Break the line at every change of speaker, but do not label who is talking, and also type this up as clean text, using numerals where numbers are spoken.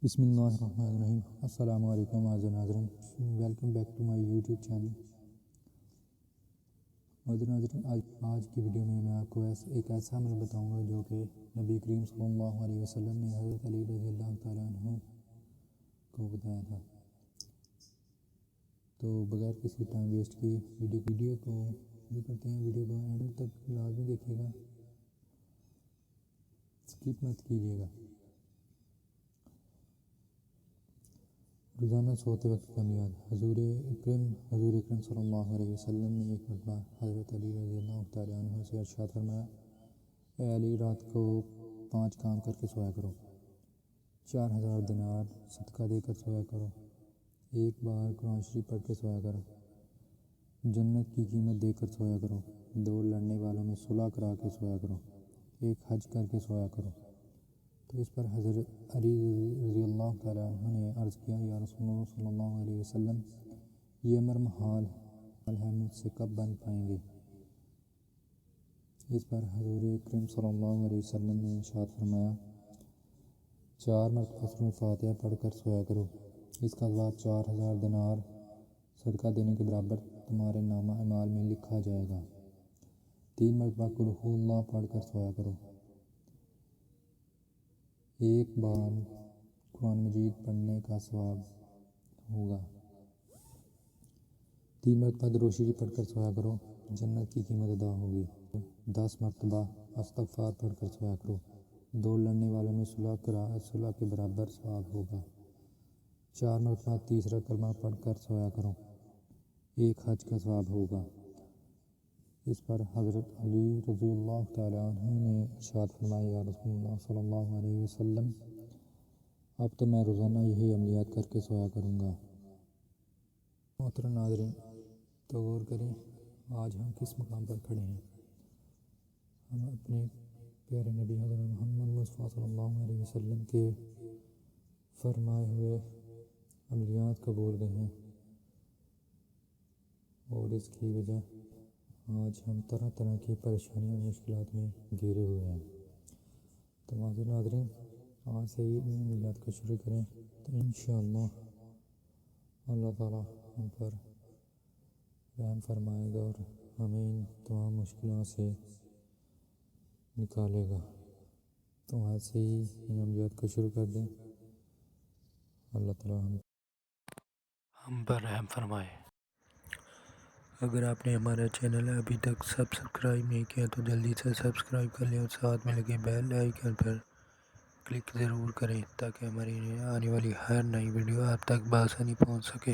بسم اللہ الرحمن الرحیم۔ السلام علیکم ناظرین، welcome back to my YouTube channel. ناظرین، آج کی ویڈیو میں آپ کو ایک ایسا عمل بتاؤں گا جو کہ نبی کریم صلی اللہ علیہ وسلم نے حضرت علی رضی اللہ تعالیٰ عنہ کو بتایا تھا۔ تو بغیر کسی ٹائم ویسٹ کی ویڈیو کو شروع کرتے ہیں۔ ویڈیو کو اینڈ تک لازمی دیکھیے گا، اسکپ مت کیجیے گا۔ روزانہ سوتے وقت کا میعاد۔ حضور اکرم صلی اللہ علیہ وسلم نے ایک مرتبہ حضرت علی رضی اللہ تعالیٰ عنہ سے ارشاد فرمایا، اے علی، رات کو 5 کام کر کے سویا کرو۔ 4000 دینار صدقہ دے کر سویا کرو، 1 بار قرآن شریف پڑھ کے سویا کرو، جنت کی قیمت دے کر سویا کرو، 2 لڑنے والوں میں صلح کرا کے سویا کرو، 1 حج کر کے سویا کرو۔ تو اس پر حضرت علی رضی اللہ تعالیٰ عنہ نے عرض کیا، یا رسول اللہ صلی اللہ علیہ وسلم، یہ امر محال ہے، مجھ سے کب بن پائیں گے؟ اس پر حضور اکرم صلی اللہ علیہ وسلم نے ارشاد فرمایا، 4 مرتبہ سورۃ فاتحہ پڑھ کر سویا کرو، اس کا ثواب 4000 دینار صدقہ دینے کے برابر تمہارے نامہ اعمال میں لکھا جائے گا۔ 3 مرتبہ قل ھو اللہ پڑھ کر سویا کرو، 1 بار قرآن مجید پڑھنے کا ثواب ہوگا۔ 3 مرتبہ درود شریف پڑھ کر سویا کرو، جنت کی قیمت ادا ہوگی۔ 10 مرتبہ استغفار پڑھ کر سویا کرو، 2 لڑنے والوں میں صلح کے برابر ثواب ہوگا۔ 4 مرتبہ تیسرا کلمہ پڑھ کر سویا کرو، 1 حج کا ثواب ہوگا۔ اس پر حضرت علی رضی اللہ تعالیٰ عنہ نے ارشاد فرمایا، یا رسول اللہ صلی اللہ علیہ وسلم، اب تو میں روزانہ یہی عملیات کر کے سویا کروں گا۔ محترم ناظرین، تو غور کریں، آج ہم کس مقام پر کھڑے ہیں؟ ہم اپنے پیارے نبی حضرت محمد مصطفیٰ صلی اللہ علیہ وسلم کے فرمائے ہوئے عملیات کو بھول گئے ہیں، اور اس کی وجہ آج ہم طرح طرح کی پریشانیوں اور مشکلات میں گھرے ہوئے ہیں۔ تو ناظرین، آج سے ہی ان عملیات کو شروع کریں تو انشاءاللہ اللہ تعالیٰ ہم پر رحم فرمائے گا اور ہمیں ان تمام مشکلات سے نکالے گا۔ تو آج سے ہی ان عملیات کو شروع کر دیں، اللہ تعالیٰ ہم پر رحم فرمائے۔ اگر آپ نے ہمارا چینل ابھی تک سبسکرائب نہیں کیا تو جلدی سے سبسکرائب کر لیں اور ساتھ میں لگے بیل آئیکن پر کلک ضرور کریں تاکہ ہماری آنے والی ہر نئی ویڈیو آپ تک بآسانی پہنچ سکے۔